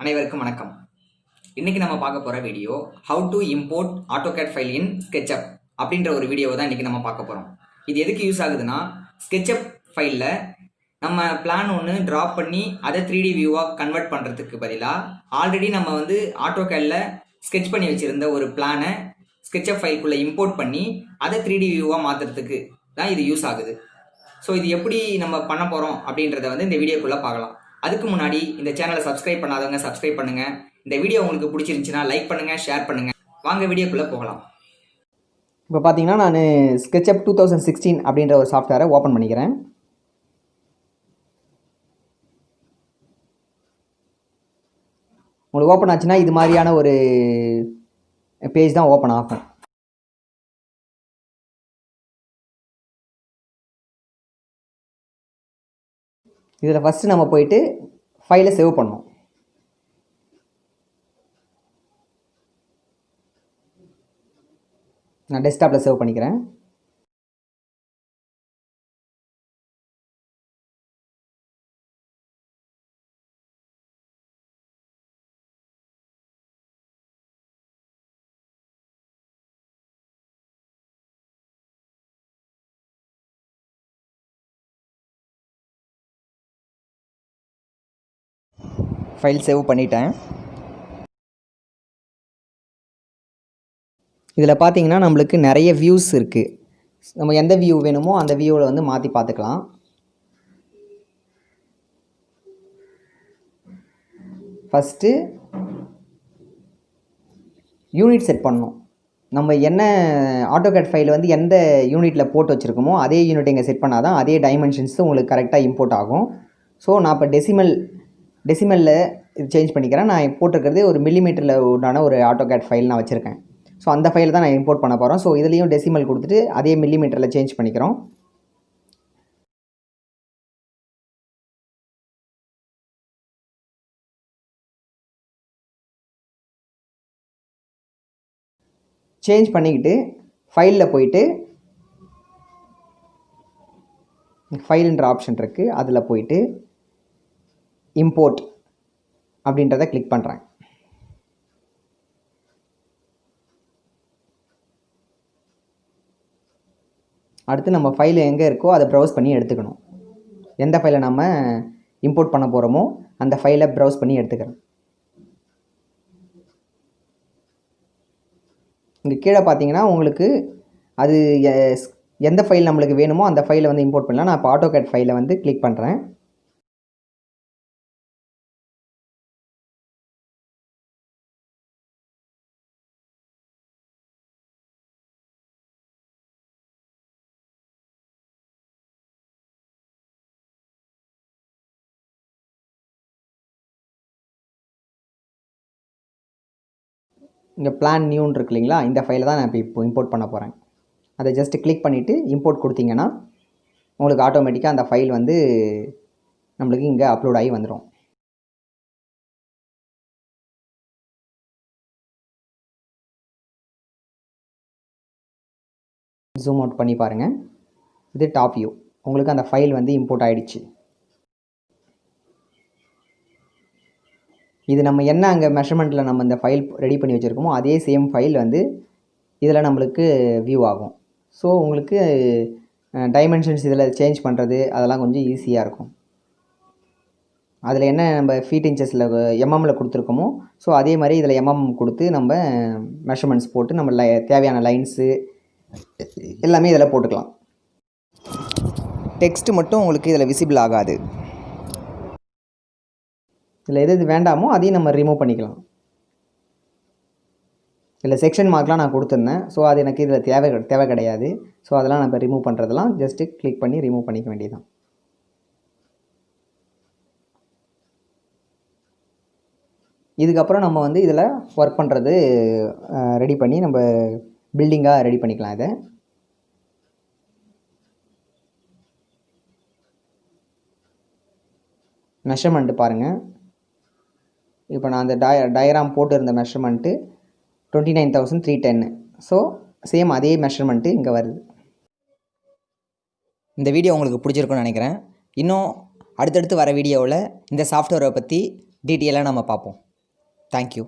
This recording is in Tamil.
அனைவருக்கும் வணக்கம். இன்னைக்கு நம்ம பார்க்க போற video how to import AutoCAD file in SketchUp அப்படின்ற ஒரு வீடியோவை தான் இன்னைக்கு நம்ம பார்க்க போறோம். இது எதுக்கு யூஸ் ஆகுதுன்னா, SketchUp ஃபைல்ல நம்ம பிளான் ஒன்று ட்ராப் பண்ணி அதை 3D வியூவாக கன்வெர்ட் பண்ணுறதுக்கு பதிலாக ஆல்ரெடி நம்ம AutoCADல ஸ்கெட்ச் பண்ணி வச்சிருந்த ஒரு பிளானை SketchUp ஃபைல்குள்ளே இம்போர்ட் பண்ணி அதை 3D வியூவாக மாற்றுறதுக்கு தான் இது யூஸ் ஆகுது. ஸோ இது எப்படி நம்ம பண்ண போகிறோம் அப்படின்றத இந்த வீடியோக்குள்ளே பார்க்கலாம். அதுக்கு முன்னாடி இந்த சேனலை சப்ஸ்கிரைப் பண்ணாதவங்க சப்ஸ்கிரைப் பண்ணுங்க. இந்த வீடியோ உங்களுக்கு பிடிச்சிருந்துச்சுன்னா லைக் பண்ணுங்க, ஷேர் பண்ணுங்க. வாங்க வீடியோக்குள்ளே போகலாம். இப்போ பார்த்தீங்கன்னா நான் SketchUp 2016 அப்படின்ற ஒரு சாஃப்ட்வேரை ஓப்பன் பண்ணிக்கிறேன். உங்களுக்கு ஓப்பன் ஆச்சுன்னா இது மாதிரியான ஒரு பேஜ் தான் ஓப்பன் ஆகும். இதில் ஃபஸ்ட்டு நம்ம போயிட்டு ஃபைலை சேவ் பண்ணணும். நான் டெஸ்க்டாப்பில் சேவ் பண்ணிக்கிறேன். ஃபைல் சேவ் பண்ணிட்டேன். இதில் பார்த்தீங்கன்னா நம்மளுக்கு நிறைய வியூஸ் இருக்குது. நம்ம எந்த வியூ வேணுமோ அந்த வியூவில் மாற்றி பார்த்துக்கலாம். ஃபஸ்ட்டு யூனிட் செட் பண்ணணும். நம்ம என்ன AutoCAD ஃபைல் எந்த யூனிட்டில் போட்டு வச்சுருக்கோமோ அதே யூனிட் இங்கே செட் பண்ணால் தான் அதே டைமென்ஷன்ஸ் உங்களுக்கு கரெக்டாக இம்போர்ட் ஆகும். ஸோ நான் இப்போ டெசிமலில் இது சேஞ்ச் பண்ணிக்கிறேன். நான் போட்டிருக்கிறது ஒரு மில்லிமீட்டரில் உண்டான ஒரு AutoCAD ஃபைல் நான் வச்சுருக்கேன். ஸோ அந்த ஃபைல் தான் நான் இம்போர்ட் பண்ண போகிறோம். ஸோ இதுலேயும் டெசிமல் கொடுத்துட்டு அதே மில்லிமீட்டரில் சேஞ்ச் பண்ணிக்கிறோம். சேஞ்ச் பண்ணிக்கிட்டு ஃபைலில் போயிட்டு ஃபைலுன்ற ஆப்ஷன் இருக்குது, அதில் போயிட்டு இம்போர்ட் அப்படின்றத கிளிக் பண்ணுறேன். அடுத்து நம்ம ஃபைல் எங்கே இருக்கோ அதை ப்ரௌஸ் பண்ணி எடுத்துக்கணும். எந்த ஃபைலை நம்ம இம்போர்ட் பண்ண போகிறோமோ அந்த ஃபைலை ப்ரௌஸ் பண்ணி எடுத்துக்கிறேன். இங்கே கீழே பார்த்தீங்கன்னா உங்களுக்கு அது எந்த ஃபைல் நம்மளுக்கு வேணுமோ அந்த ஃபைலை இம்போர்ட் பண்ணலாம். நான் இப்போ AutoCAD ஃபைலை கிளிக் பண்ணுறேன். இங்கே பிளான் நியூன்னு இருக்கு இல்லைங்களா, இந்த ஃபைலை தான் நான் இப்போ இம்போர்ட் பண்ண போகிறேன். அதை ஜஸ்ட்டு கிளிக் பண்ணிவிட்டு இம்போர்ட் கொடுத்தீங்கன்னா உங்களுக்கு ஆட்டோமேட்டிக்காக அந்த ஃபைல் நம்மளுக்கு இங்கே அப்லோட் ஆகி வந்துடும். ஜூம் அவுட் பண்ணி பாருங்கள். இது டாப் வியூ. உங்களுக்கு அந்த ஃபைல் இம்போர்ட் ஆகிடுச்சு. இது நம்ம என்ன அங்கே மெஷர்மெண்ட்டில் நம்ம இந்த ஃபைல் ரெடி பண்ணி வச்சுருக்கோமோ அதே சேம் ஃபைல் இதில் நம்மளுக்கு வியூ ஆகும். ஸோ உங்களுக்கு டைமென்ஷன்ஸ் இதில் சேஞ்ச் பண்ணுறது அதெல்லாம் கொஞ்சம் ஈஸியாக இருக்கும். அதில் என்ன நம்ம ஃபீட் இன்ச்சஸில் எம்எம்மில் கொடுத்துருக்கோமோ ஸோ அதே மாதிரி இதில் எம்எம் கொடுத்து நம்ம மெஷர்மெண்ட்ஸ் போட்டு நம்ம தேவையான லைன்ஸு எல்லாமே இதில் போட்டுக்கலாம். டெக்ஸ்ட்டு மட்டும் உங்களுக்கு இதில் விசிபிள் ஆகாது. இதில் எது வேண்டாமோ அதையும் நம்ம ரிமூவ் பண்ணிக்கலாம். இதில் செக்ஷன் மார்க்லாம் நான் கொடுத்துருந்தேன். ஸோ அது எனக்கு இதில் தேவை கிடையாது. ஸோ அதெல்லாம் நம்ம ரிமூவ் பண்ணுறதெல்லாம் ஜஸ்ட்டு கிளிக் பண்ணி ரிமூவ் பண்ணிக்க வேண்டியதுதான். இதுக்கப்புறம் நம்ம இதில் ஒர்க் பண்ணுறது ரெடி பண்ணி நம்ம பில்டிங்காக ரெடி பண்ணிக்கலாம். இதை மெஷர்மெண்ட்டு பாருங்கள். இப்போ நான் அந்த டயக்ராம் போட்டு இருந்த மெஷர்மெண்ட்டு 29,310. ஸோ சேம் அதே மெஷர்மெண்ட்டு இங்கே வருது. இந்த வீடியோ உங்களுக்கு பிடிச்சிருக்குன்னு நினைக்கிறேன். இன்னும் அடுத்தடுத்து வர வீடியோவில் இந்த சாஃப்ட்வேரை பற்றி டீட்டெயிலாக நம்ம பார்ப்போம். தேங்க்யூ.